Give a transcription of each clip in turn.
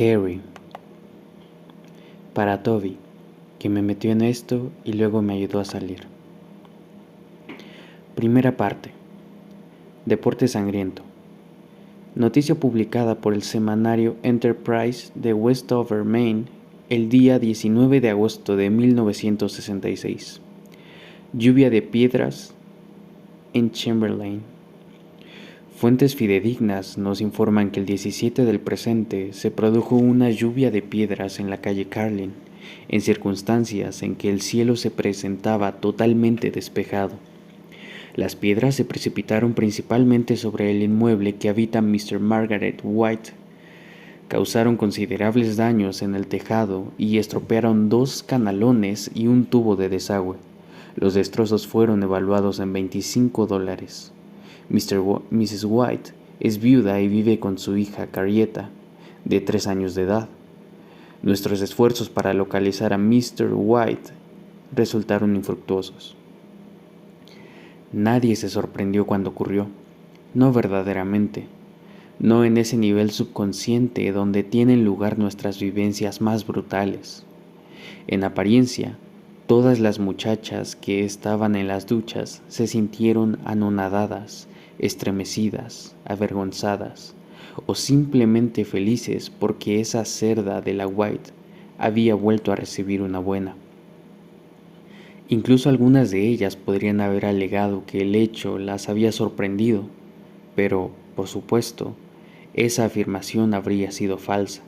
Carrie, para Toby, que me metió en esto y luego me ayudó a salir. Primera parte. Deporte sangriento. Noticia publicada por el semanario Enterprise de Westover, Maine, el día 19 de agosto de 1966. Lluvia de piedras en Chamberlain. Fuentes fidedignas nos informan que el 17 del presente se produjo una lluvia de piedras en la calle Carlin, en circunstancias en que el cielo se presentaba totalmente despejado. Las piedras se precipitaron principalmente sobre el inmueble que habita Mr. Margaret White, causaron considerables daños en el tejado y estropearon 2 canalones y un tubo de desagüe. Los destrozos fueron evaluados en $25. Mrs. White es viuda y vive con su hija Carrieta, de 3 años de edad. Nuestros esfuerzos para localizar a Mr. White resultaron infructuosos. Nadie se sorprendió cuando ocurrió, no verdaderamente, no en ese nivel subconsciente donde tienen lugar nuestras vivencias más brutales. En apariencia, todas las muchachas que estaban en las duchas se sintieron anonadadas, estremecidas, avergonzadas o simplemente felices porque esa cerda de la White había vuelto a recibir una buena. Incluso algunas de ellas podrían haber alegado que el hecho las había sorprendido, pero, por supuesto, esa afirmación habría sido falsa.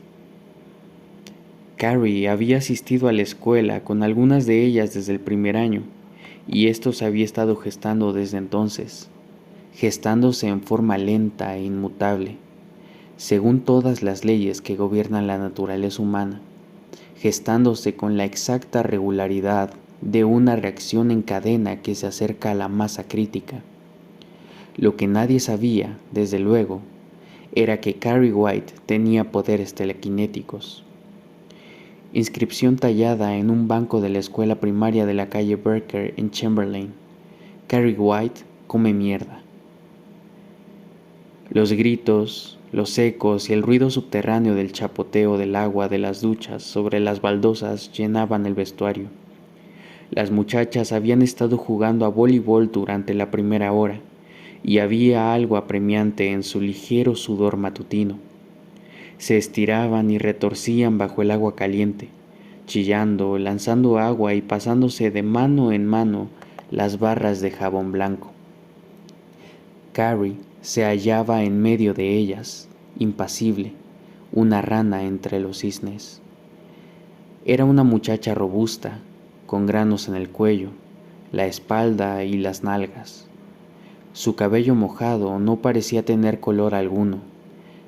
Carrie había asistido a la escuela con algunas de ellas desde el primer año, y esto se había estado gestando desde entonces, gestándose en forma lenta e inmutable, según todas las leyes que gobiernan la naturaleza humana, gestándose con la exacta regularidad de una reacción en cadena que se acerca a la masa crítica. Lo que nadie sabía, desde luego, era que Carrie White tenía poderes telequinéticos. Inscripción tallada en un banco de la escuela primaria de la calle Barker en Chamberlain: Carrie White come mierda. Los gritos, los ecos y el ruido subterráneo del chapoteo del agua de las duchas sobre las baldosas llenaban el vestuario. Las muchachas habían estado jugando a voleibol durante la primera hora, y había algo apremiante en su ligero sudor matutino. Se estiraban y retorcían bajo el agua caliente, chillando, lanzando agua y pasándose de mano en mano las barras de jabón blanco. Carrie se hallaba en medio de ellas, impasible, una rana entre los cisnes. Era una muchacha robusta, con granos en el cuello, la espalda y las nalgas. Su cabello mojado no parecía tener color alguno.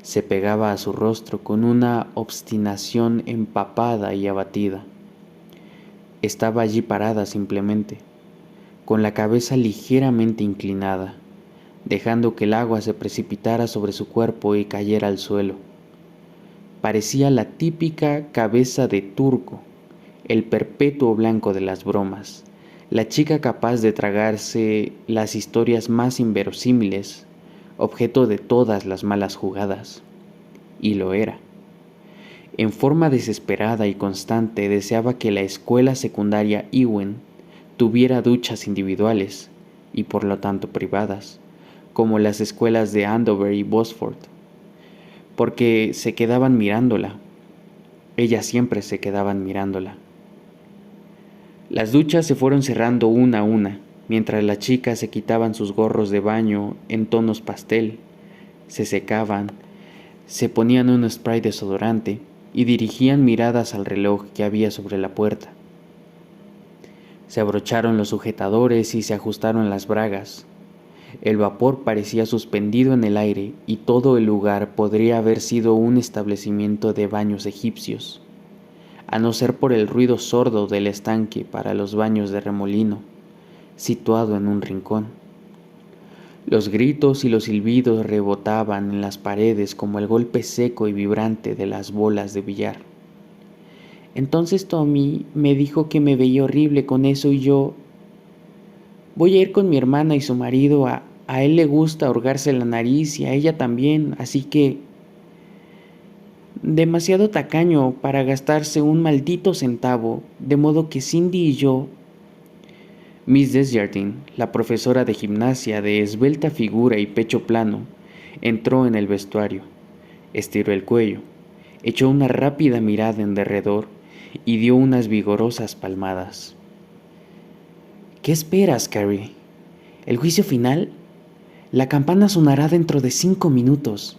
Se pegaba a su rostro con una obstinación empapada y abatida. Estaba allí parada simplemente, con la cabeza ligeramente inclinada, dejando que el agua se precipitara sobre su cuerpo y cayera al suelo. Parecía la típica cabeza de turco, el perpetuo blanco de las bromas, la chica capaz de tragarse las historias más inverosímiles, objeto de todas las malas jugadas. Y lo era. En forma desesperada y constante deseaba que la escuela secundaria Ewen tuviera duchas individuales, y por lo tanto privadas, como las escuelas de Andover y Bosford, porque se quedaban mirándola. Ellas siempre se quedaban mirándola. Las duchas se fueron cerrando una a una, mientras las chicas se quitaban sus gorros de baño en tonos pastel, se secaban, se ponían un spray desodorante y dirigían miradas al reloj que había sobre la puerta. Se abrocharon los sujetadores y se ajustaron las bragas. El vapor parecía suspendido en el aire y todo el lugar podría haber sido un establecimiento de baños egipcios, a no ser por el ruido sordo del estanque para los baños de remolino, situado en un rincón. Los gritos y los silbidos rebotaban en las paredes como el golpe seco y vibrante de las bolas de billar. Entonces Tommy me dijo que me veía horrible con eso y yo... Voy a ir con mi hermana y su marido, a él le gusta hurgarse la nariz y a ella también, así que... demasiado tacaño para gastarse un maldito centavo, de modo que Cindy y yo... Miss Desjardins, la profesora de gimnasia de esbelta figura y pecho plano, entró en el vestuario, estiró el cuello, echó una rápida mirada en derredor y dio unas vigorosas palmadas. ¿Qué esperas, Carrie? ¿El juicio final? La campana sonará dentro de 5 minutos.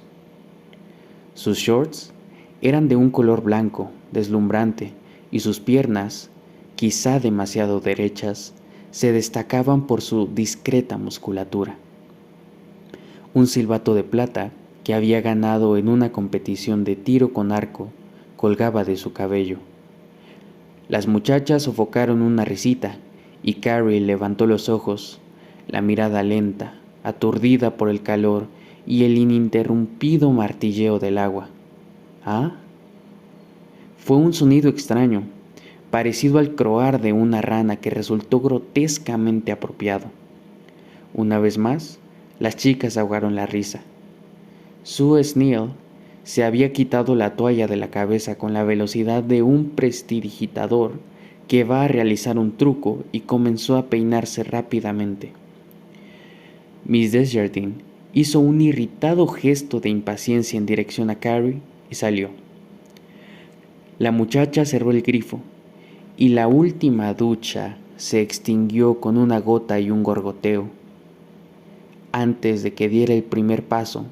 Sus shorts eran de un color blanco, deslumbrante, y sus piernas, quizá demasiado derechas, se destacaban por su discreta musculatura. Un silbato de plata que había ganado en una competición de tiro con arco colgaba de su cabello. Las muchachas sofocaron una risita y Carrie levantó los ojos, la mirada lenta, aturdida por el calor y el ininterrumpido martilleo del agua. ¿Ah? Fue un sonido extraño, parecido al croar de una rana que resultó grotescamente apropiado. Una vez más, las chicas ahogaron la risa. Sue Snell se había quitado la toalla de la cabeza con la velocidad de un prestidigitador que va a realizar un truco y comenzó a peinarse rápidamente. Miss Desjardins hizo un irritado gesto de impaciencia en dirección a Carrie y salió. La muchacha cerró el grifo y la última ducha se extinguió con una gota y un gorgoteo. Antes de que diera el primer paso,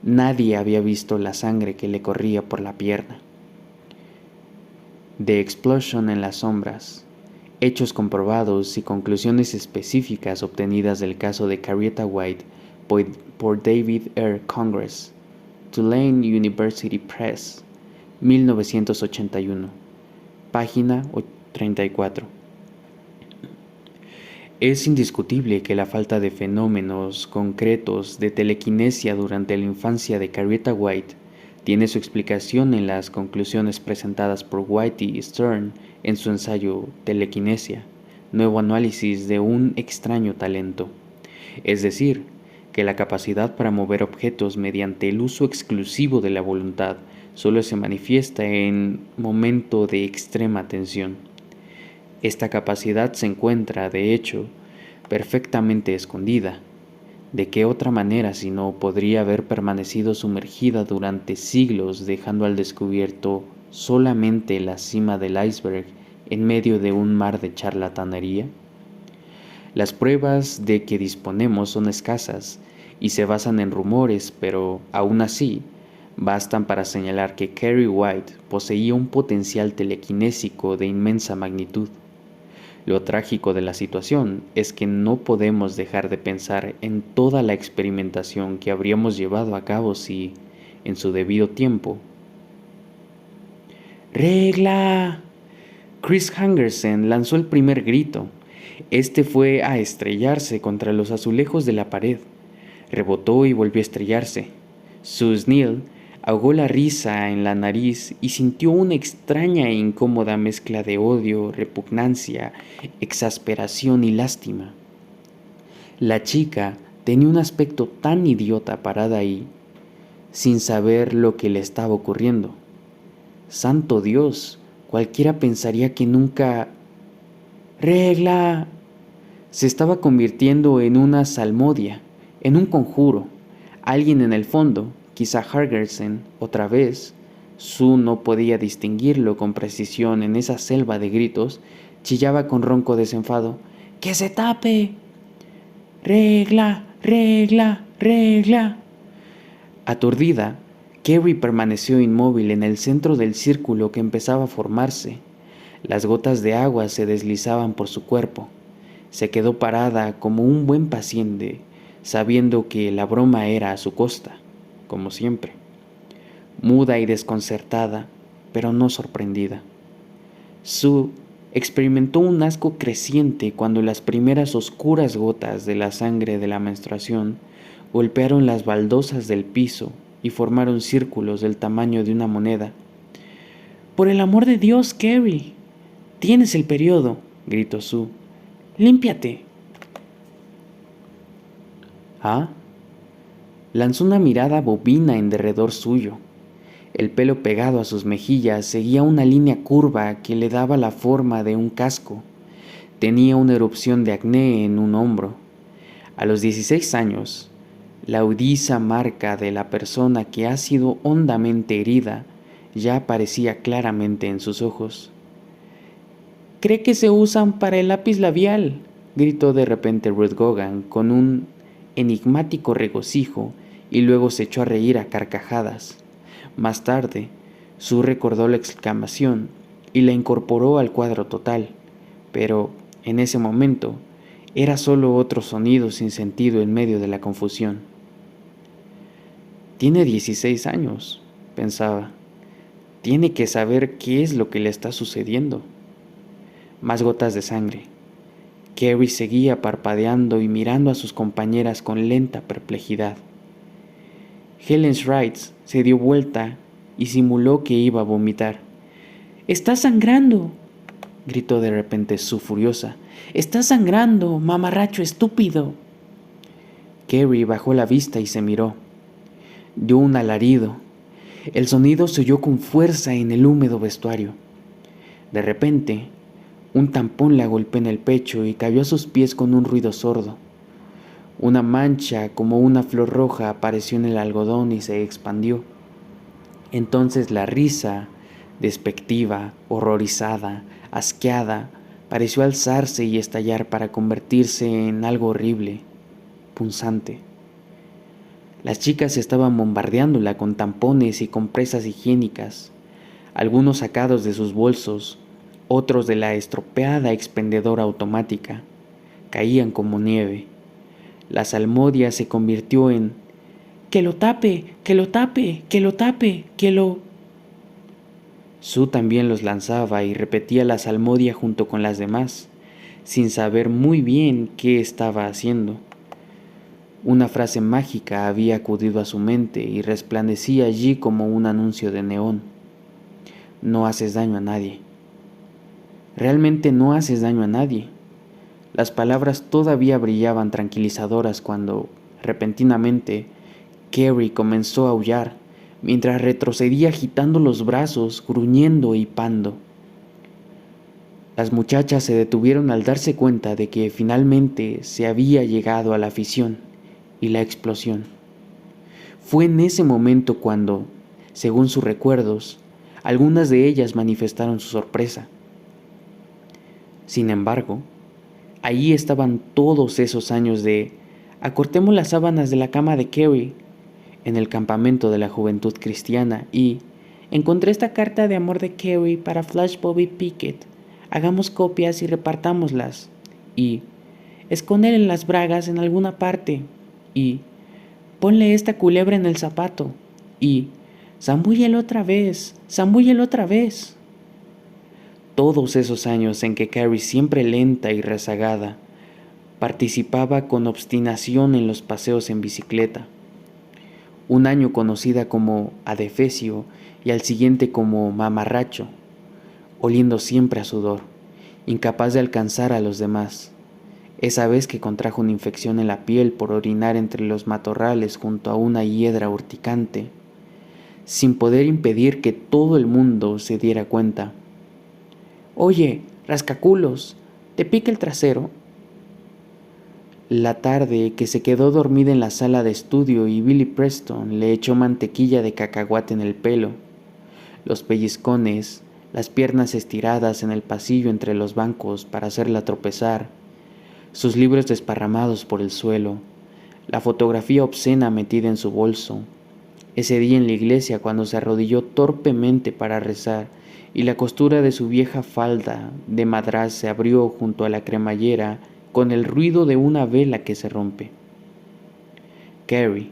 nadie había visto la sangre que le corría por la pierna. The Explosion en las sombras, hechos comprobados y conclusiones específicas obtenidas del caso de Carrieta White por David R. Congress, Tulane University Press, 1981, página 34. Es indiscutible que la falta de fenómenos concretos de telequinesia durante la infancia de Carrieta White tiene su explicación en las conclusiones presentadas por White y Stern en su ensayo Telequinesia, nuevo análisis de un extraño talento, es decir, que la capacidad para mover objetos mediante el uso exclusivo de la voluntad solo se manifiesta en momento de extrema tensión. Esta capacidad se encuentra, de hecho, perfectamente escondida. ¿De qué otra manera si no podría haber permanecido sumergida durante siglos, dejando al descubierto solamente la cima del iceberg en medio de un mar de charlatanería? Las pruebas de que disponemos son escasas y se basan en rumores, pero aún así bastan para señalar que Carrie White poseía un potencial telequinésico de inmensa magnitud. Lo trágico de la situación es que no podemos dejar de pensar en toda la experimentación que habríamos llevado a cabo si, en su debido tiempo... ¡Regla! Chris Hungerson lanzó el primer grito. Este fue a estrellarse contra los azulejos de la pared. Rebotó y volvió a estrellarse. Sue Snell ahogó la risa en la nariz y sintió una extraña e incómoda mezcla de odio, repugnancia, exasperación y lástima. La chica tenía un aspecto tan idiota parada ahí, sin saber lo que le estaba ocurriendo. ¡Santo Dios! Cualquiera pensaría que nunca... ¡Regla! Se estaba convirtiendo en una salmodia, en un conjuro. Alguien en el fondo, quizá Hargerson, otra vez, Sue no podía distinguirlo con precisión en esa selva de gritos, chillaba con ronco desenfado. ¡Que se tape! ¡Regla! ¡Regla! ¡Regla! Aturdida, Carrie permaneció inmóvil en el centro del círculo que empezaba a formarse. Las gotas de agua se deslizaban por su cuerpo. Se quedó parada como un buen paciente, sabiendo que la broma era a su costa, como siempre. Muda y desconcertada, pero no sorprendida. Sue experimentó un asco creciente cuando las primeras oscuras gotas de la sangre de la menstruación golpearon las baldosas del piso y formaron círculos del tamaño de una moneda. «¡Por el amor de Dios, Carrie! ¡Tienes el periodo!», gritó Sue. «¡Límpiate!». «¿Ah?». Lanzó una mirada bovina en derredor suyo. El pelo pegado a sus mejillas seguía una línea curva que le daba la forma de un casco. Tenía una erupción de acné en un hombro. A los 16 años, la audisa marca de la persona que ha sido hondamente herida ya aparecía claramente en sus ojos. «¿Cree que se usan para el lápiz labial?», gritó de repente Ruth Gogan con un enigmático regocijo y luego se echó a reír a carcajadas. Más tarde, Sue recordó la exclamación y la incorporó al cuadro total, pero en ese momento era solo otro sonido sin sentido en medio de la confusión. «Tiene 16 años», pensaba. «Tiene que saber qué es lo que le está sucediendo». Más gotas de sangre. Carrie seguía parpadeando y mirando a sus compañeras con lenta perplejidad. Helen Wright se dio vuelta y simuló que iba a vomitar. «¡Está sangrando!», gritó de repente Sue furiosa. «¡Está sangrando, mamarracho estúpido!». Carrie bajó la vista y se miró. Dio un alarido. El sonido se oyó con fuerza en el húmedo vestuario. De repente, un tampón la golpeó en el pecho y cayó a sus pies con un ruido sordo. Una mancha como una flor roja apareció en el algodón y se expandió. Entonces la risa, despectiva, horrorizada, asqueada, pareció alzarse y estallar para convertirse en algo horrible, punzante. Las chicas estaban bombardeándola con tampones y compresas higiénicas, algunos sacados de sus bolsos, otros de la estropeada expendedora automática. Caían como nieve. La salmodia se convirtió en «¡Que lo tape! ¡Que lo tape! ¡Que lo tape! ¡Que lo...». Sue también los lanzaba y repetía la salmodia junto con las demás, sin saber muy bien qué estaba haciendo. Una frase mágica había acudido a su mente y resplandecía allí como un anuncio de neón. «No haces daño a nadie». Realmente no haces daño a nadie. Las palabras todavía brillaban tranquilizadoras cuando, repentinamente, Carrie comenzó a aullar, mientras retrocedía agitando los brazos, gruñendo y hipando. Las muchachas se detuvieron al darse cuenta de que finalmente se había llegado a la fisión y la explosión. Fue en ese momento cuando, según sus recuerdos, algunas de ellas manifestaron su sorpresa. Sin embargo, allí estaban todos esos años de «acortemos las sábanas de la cama de Carrie» en el campamento de la juventud cristiana y «encontré esta carta de amor de Carrie para Flash Bobby Pickett, hagamos copias y repartámoslas» y «escóndele las bragas en alguna parte» y «ponle esta culebra en el zapato» y «zambúllelo otra vez, zambúllelo otra vez». Todos esos años en que Carrie, siempre lenta y rezagada, participaba con obstinación en los paseos en bicicleta. Un año conocida como adefesio y al siguiente como mamarracho, oliendo siempre a sudor, incapaz de alcanzar a los demás. Esa vez que contrajo una infección en la piel por orinar entre los matorrales junto a una hiedra urticante, sin poder impedir que todo el mundo se diera cuenta. «Oye, rascaculos, ¿te pica el trasero?». La tarde que se quedó dormida en la sala de estudio y Billy Preston le echó mantequilla de cacahuate en el pelo, los pellizcones, las piernas estiradas en el pasillo entre los bancos para hacerla tropezar, sus libros desparramados por el suelo, la fotografía obscena metida en su bolso, ese día en la iglesia cuando se arrodilló torpemente para rezar y la costura de su vieja falda de madrás se abrió junto a la cremallera con el ruido de una vela que se rompe. Carrie,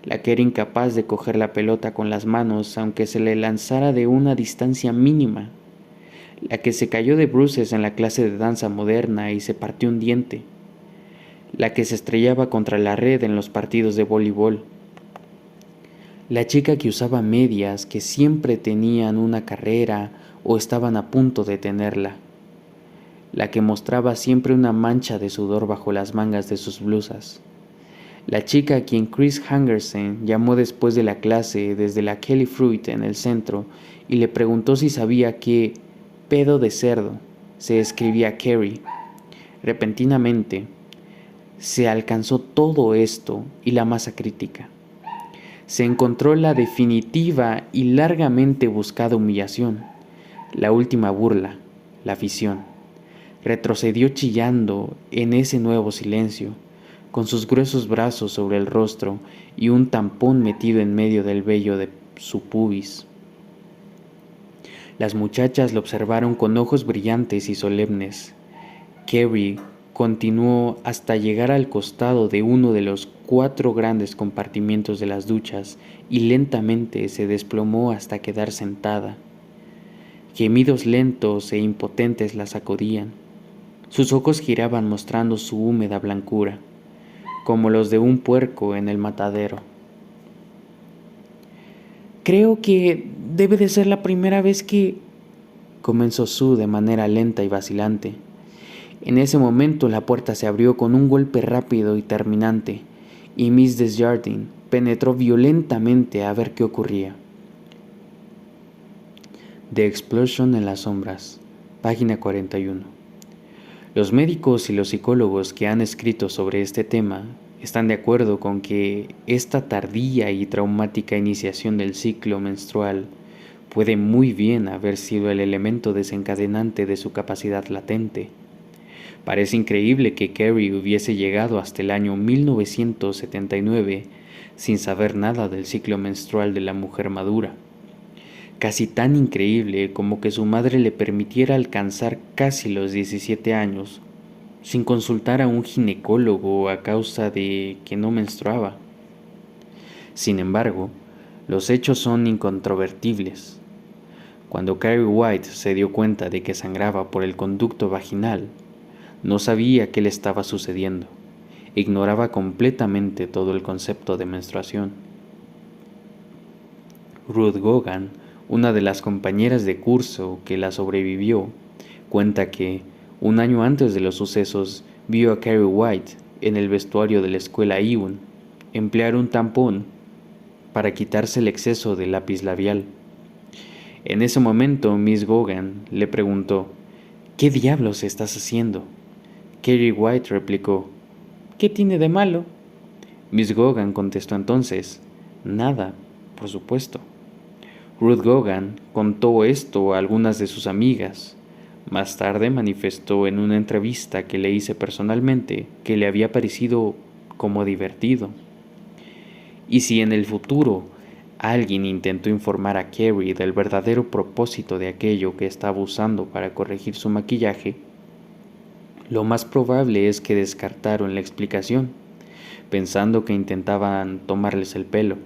la que era incapaz de coger la pelota con las manos aunque se le lanzara de una distancia mínima, la que se cayó de bruces en la clase de danza moderna y se partió un diente, la que se estrellaba contra la red en los partidos de voleibol, la chica que usaba medias que siempre tenían una carrera o estaban a punto de tenerla, la que mostraba siempre una mancha de sudor bajo las mangas de sus blusas, La chica a quien Chris Hangersen llamó después de la clase desde la Kelly Fruit en el centro y le preguntó si sabía que pedo de cerdo se escribía Carrie. Repentinamente, se alcanzó todo esto y la masa crítica. Se encontró la definitiva y largamente buscada humillación, la última burla, la afición. Retrocedió chillando en ese nuevo silencio, con sus gruesos brazos sobre el rostro y un tampón metido en medio del vello de su pubis. Las muchachas lo observaron con ojos brillantes y solemnes. Carrie continuó hasta llegar al costado de uno de los 4 grandes compartimientos de las duchas y lentamente se desplomó hasta quedar sentada. Gemidos lentos e impotentes la sacudían. Sus ojos giraban mostrando su húmeda blancura, como los de un puerco en el matadero. Creo que debe de ser la primera vez que... comenzó Sue de manera lenta y vacilante. En ese momento la puerta se abrió con un golpe rápido y terminante, y Miss Desjardins penetró violentamente a ver qué ocurría. The Explosion en las sombras, página 41. Los médicos y los psicólogos que han escrito sobre este tema están de acuerdo con que esta tardía y traumática iniciación del ciclo menstrual puede muy bien haber sido el elemento desencadenante de su capacidad latente. Parece increíble que Carrie hubiese llegado hasta el año 1979 sin saber nada del ciclo menstrual de la mujer madura. Casi tan increíble como que su madre le permitiera alcanzar casi los 17 años sin consultar a un ginecólogo a causa de que no menstruaba. Sin embargo, los hechos son incontrovertibles. Cuando Carrie White se dio cuenta de que sangraba por el conducto vaginal, no sabía qué le estaba sucediendo. Ignoraba completamente todo el concepto de menstruación. Ruth Gogan, una de las compañeras de curso que la sobrevivió, cuenta que, un año antes de los sucesos, vio a Carrie White en el vestuario de la escuela Ewan emplear un tampón para quitarse el exceso de lápiz labial. En ese momento, Miss Gogan le preguntó: ¿qué diablos estás haciendo? Carrie White replicó: ¿qué tiene de malo? Miss Gogan contestó entonces: nada, por supuesto. Ruth Gogan contó esto a algunas de sus amigas. Más tarde manifestó en una entrevista que le hice personalmente que le había parecido como divertido. Y si en el futuro alguien intentó informar a Carrie del verdadero propósito de aquello que estaba usando para corregir su maquillaje, lo más probable es que descartaron la explicación, pensando que intentaban tomarles el pelo.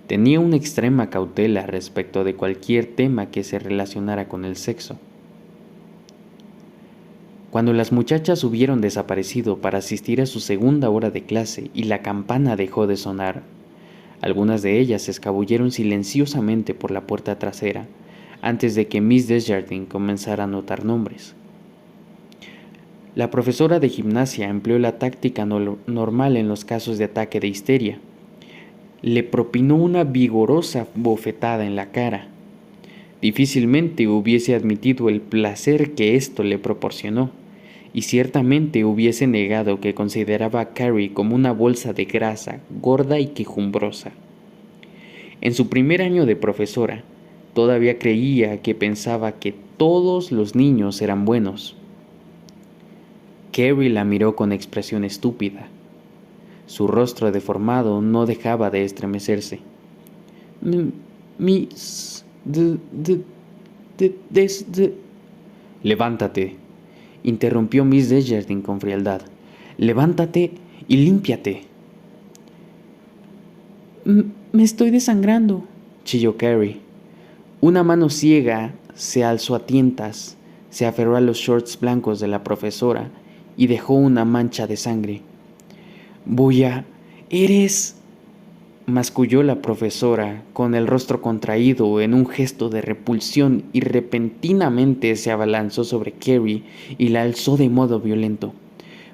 Tenía una extrema cautela respecto de cualquier tema que se relacionara con el sexo. Cuando las muchachas hubieron desaparecido para asistir a su segunda hora de clase y la campana dejó de sonar, algunas de ellas se escabulleron silenciosamente por la puerta trasera antes de que Miss Desjardins comenzara a anotar nombres. La profesora de gimnasia empleó la táctica normal en los casos de ataque de histeria. Le propinó una vigorosa bofetada en la cara. Difícilmente hubiese admitido el placer que esto le proporcionó, y ciertamente hubiese negado que consideraba a Carrie como una bolsa de grasa gorda y quejumbrosa. En su primer año de profesora, todavía creía que pensaba que todos los niños eran buenos. Carrie la miró con expresión estúpida. Su rostro deformado no dejaba de estremecerse. Levántate, interrumpió Miss Desjardins con frialdad. Levántate y límpiate. Me estoy desangrando, chilló Carrie. Una mano ciega se alzó a tientas, se aferró a los shorts blancos de la profesora y dejó una mancha de sangre. Eres... masculló la profesora con el rostro contraído en un gesto de repulsión y repentinamente se abalanzó sobre Carrie y la alzó de modo violento.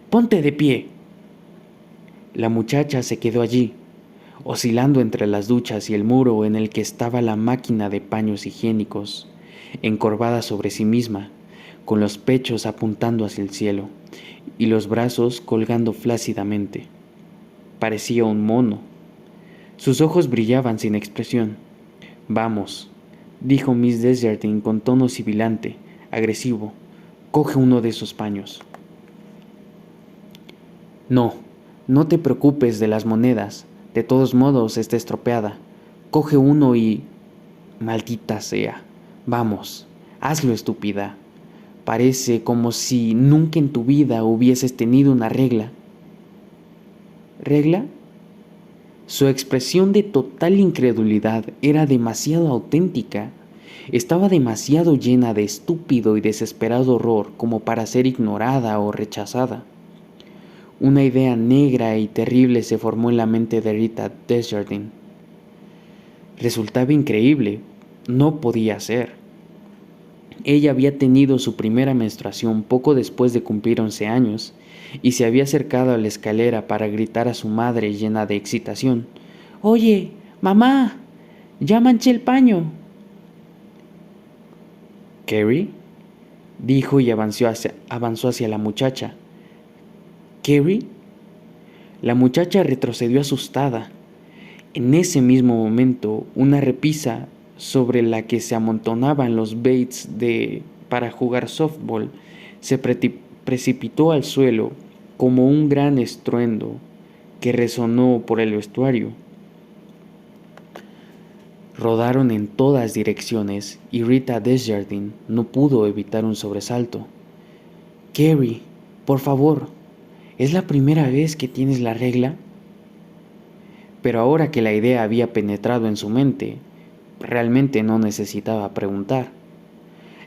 ¡Ponte de pie! La muchacha se quedó allí, oscilando entre las duchas y el muro en el que estaba la máquina de paños higiénicos, encorvada sobre sí misma, con los pechos apuntando hacia el cielo y los brazos colgando flácidamente. Parecía un mono. Sus ojos brillaban sin expresión. «Vamos», dijo Miss Desjardins con tono sibilante, agresivo. «Coge uno de esos paños». «No, no te preocupes de las monedas. De todos modos está estropeada. Coge uno y...» «Maldita sea. Vamos, hazlo, estúpida. Parece como si nunca en tu vida hubieses tenido una regla». ¿Regla? Su expresión de total incredulidad era demasiado auténtica. Estaba demasiado llena de estúpido y desesperado horror como para ser ignorada o rechazada. Una idea negra y terrible se formó en la mente de Rita Desjardins. Resultaba increíble. No podía ser. Ella había tenido su primera menstruación poco después de cumplir 11 años y se había acercado a la escalera para gritar a su madre llena de excitación: «Oye, mamá, ya manché el paño». «¿Carrie?», dijo y avanzó hacia la muchacha. «¿Carrie?». La muchacha retrocedió asustada. En ese mismo momento, una repisa sobre la que se amontonaban los baits para jugar softball se precipitó al suelo como un gran estruendo que resonó por el vestuario. Rodaron en todas direcciones y Rita Desjardins no pudo evitar un sobresalto. «Carrie, por favor, ¿es la primera vez que tienes la regla?». Pero ahora que la idea había penetrado en su mente, realmente no necesitaba preguntar.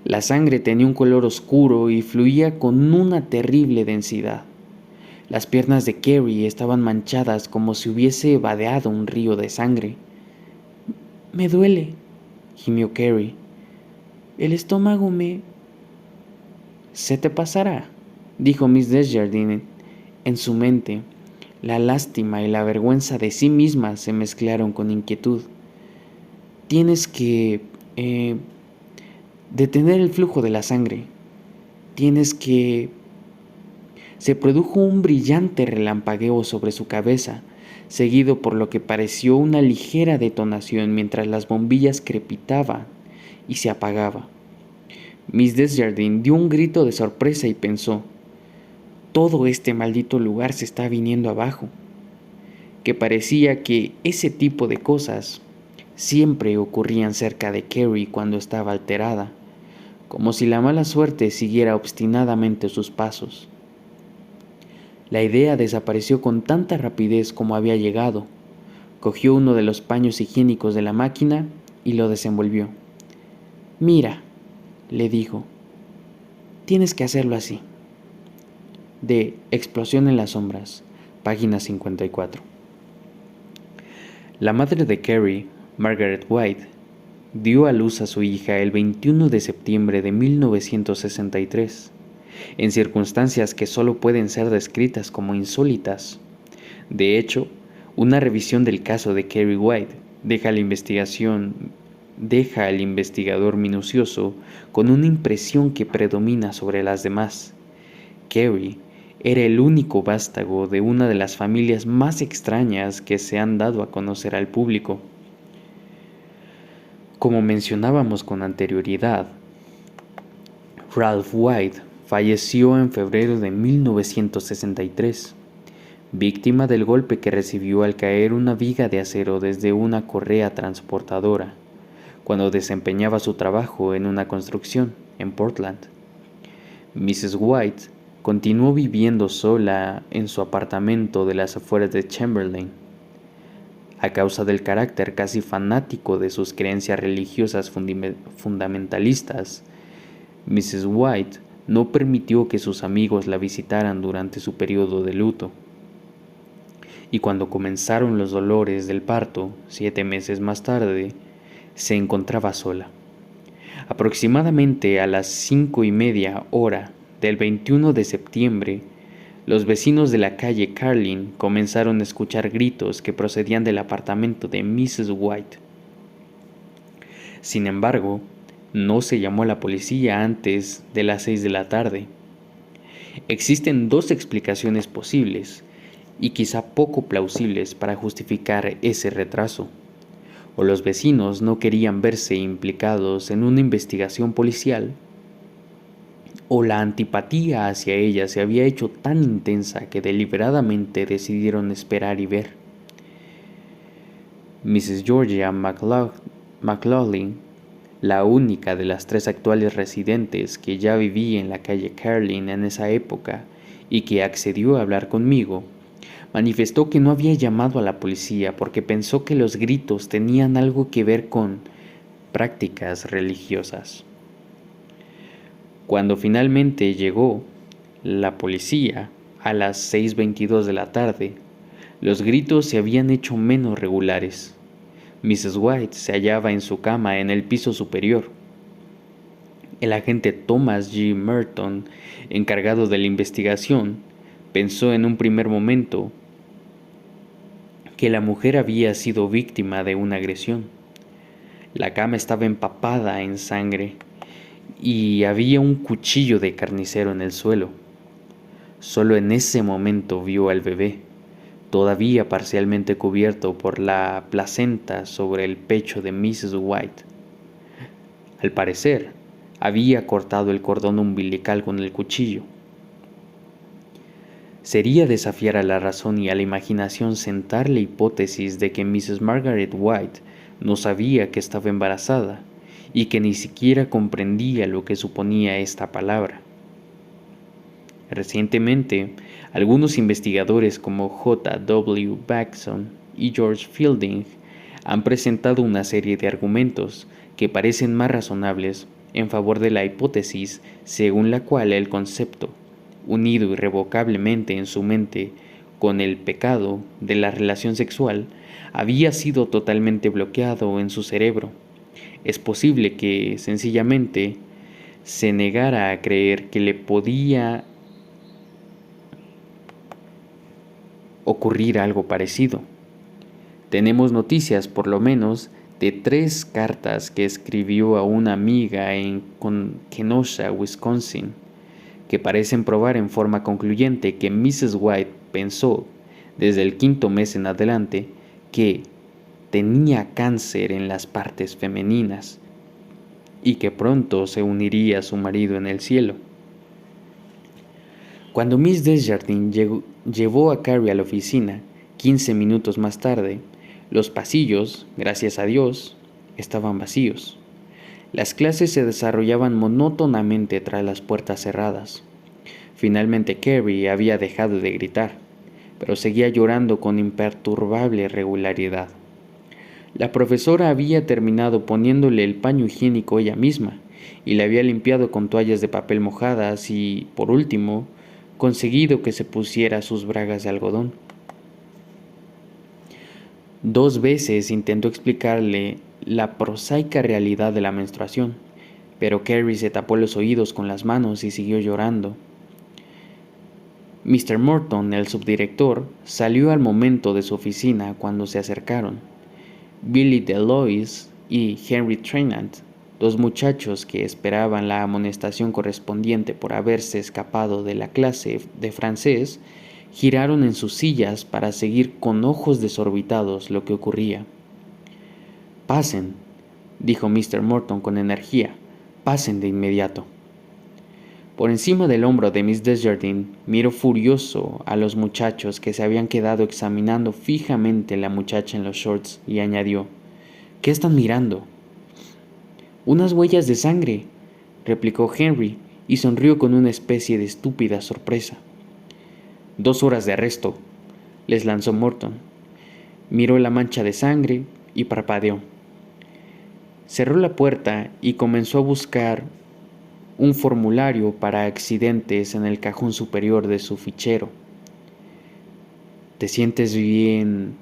La sangre tenía un color oscuro y fluía con una terrible densidad. Las piernas de Carrie estaban manchadas como si hubiese vadeado un río de sangre. «Me duele», gimió Carrie. «El estómago me...». «Se te pasará», dijo Miss Desjardins en su mente. La lástima y la vergüenza de sí misma se mezclaron con inquietud. «Tienes que... detener el flujo de la sangre. Tienes que...». Se produjo un brillante relampagueo sobre su cabeza, seguido por lo que pareció una ligera detonación mientras las bombillas crepitaban y se apagaban. Miss Desjardins dio un grito de sorpresa y pensó: «Todo este maldito lugar se está viniendo abajo», que parecía que ese tipo de cosas siempre ocurrían cerca de Carrie cuando estaba alterada, como si la mala suerte siguiera obstinadamente sus pasos. La idea desapareció con tanta rapidez como había llegado. Cogió uno de los paños higiénicos de la máquina y lo desenvolvió. «Mira», le dijo, «tienes que hacerlo así». De Explosión en las sombras, página 54. La madre de Carrie, Margaret White, dio a luz a su hija el 21 de septiembre de 1963, en circunstancias que solo pueden ser descritas como insólitas. De hecho, una revisión del caso de Carrie White deja al investigador minucioso con una impresión que predomina sobre las demás. Carrie era el único vástago de una de las familias más extrañas que se han dado a conocer al público. Como mencionábamos con anterioridad, Ralph White falleció en febrero de 1963, víctima del golpe que recibió al caer una viga de acero desde una correa transportadora, cuando desempeñaba su trabajo en una construcción en Portland. Mrs. White continuó viviendo sola en su apartamento de las afueras de Chamberlain. A causa del carácter casi fanático de sus creencias religiosas fundamentalistas, Mrs. White no permitió que sus amigos la visitaran durante su periodo de luto. Y cuando comenzaron los dolores del parto, 7 meses más tarde, se encontraba sola. Aproximadamente a las 5:30 hora del 21 de septiembre, Los vecinos de la calle Carlin comenzaron a escuchar gritos que procedían del apartamento de Mrs. White. Sin embargo, no se llamó a la policía antes de las 6 de la tarde. Existen dos explicaciones posibles y quizá poco plausibles para justificar ese retraso. O los vecinos no querían verse implicados en una investigación policial, o la antipatía hacia ella se había hecho tan intensa que deliberadamente decidieron esperar y ver. Mrs. Georgia McLaughlin, la única de las tres actuales residentes que ya vivía en la calle Carlin en esa época y que accedió a hablar conmigo, manifestó que no había llamado a la policía porque pensó que los gritos tenían algo que ver con prácticas religiosas. Cuando finalmente llegó la policía a las 6:22 de la tarde, los gritos se habían hecho menos regulares. Mrs. White se hallaba en su cama en el piso superior. El agente Thomas G. Merton, encargado de la investigación, pensó en un primer momento que la mujer había sido víctima de una agresión. La cama estaba empapada en sangre y había un cuchillo de carnicero en el suelo. Solo en ese momento vio al bebé, todavía parcialmente cubierto por la placenta sobre el pecho de Mrs. White. Al parecer, había cortado el cordón umbilical con el cuchillo. Sería desafiar a la razón y a la imaginación sentar la hipótesis de que Mrs. Margaret White no sabía que estaba embarazada y que ni siquiera comprendía lo que suponía esta palabra. Recientemente, algunos investigadores como J. W. Baxon y George Fielding han presentado una serie de argumentos que parecen más razonables en favor de la hipótesis según la cual el concepto, unido irrevocablemente en su mente con el pecado de la relación sexual, había sido totalmente bloqueado en su cerebro. Es posible que, sencillamente, se negara a creer que le podía ocurrir algo parecido. Tenemos noticias, por lo menos, de 3 cartas que escribió a una amiga en Kenosha, Wisconsin, que parecen probar en forma concluyente que Mrs. White pensó, desde el 5.º mes en adelante, que tenía cáncer en las partes femeninas y que pronto se uniría a su marido en el cielo. Cuando Miss Desjardins llevó a Carrie a la oficina, 15 minutos más tarde, los pasillos, gracias a Dios, estaban vacíos. Las clases se desarrollaban monótonamente tras las puertas cerradas. Finalmente Carrie había dejado de gritar, pero seguía llorando con imperturbable regularidad. La profesora había terminado poniéndole el paño higiénico ella misma y le había limpiado con toallas de papel mojadas y, por último, conseguido que se pusiera sus bragas de algodón. 2 veces intentó explicarle la prosaica realidad de la menstruación, pero Carrie se tapó los oídos con las manos y siguió llorando. Mr. Morton, el subdirector, salió al momento de su oficina cuando se acercaron. Billy DeLois y Henry Trainant, 2 muchachos que esperaban la amonestación correspondiente por haberse escapado de la clase de francés, giraron en sus sillas para seguir con ojos desorbitados lo que ocurría. «Pasen», dijo Mr. Morton con energía, «pasen de inmediato». Por encima del hombro de Miss Desjardins miró furioso a los muchachos que se habían quedado examinando fijamente a la muchacha en los shorts y añadió: «¿Qué están mirando?» «Unas huellas de sangre», replicó Henry y sonrió con una especie de estúpida sorpresa. «2 horas de arresto», les lanzó Morton. Miró la mancha de sangre y parpadeó. Cerró la puerta y comenzó a buscar un formulario para accidentes en el cajón superior de su fichero. «¿Te sientes bien,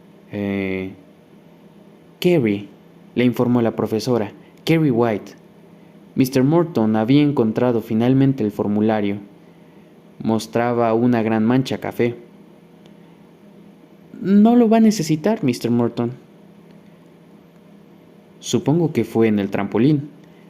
Carrie?», le informó la profesora. «Carrie White». Mr. Morton había encontrado finalmente el formulario. mostraba una gran mancha café. No lo va a necesitar, Mr. Morton. Supongo que fue en el trampolín,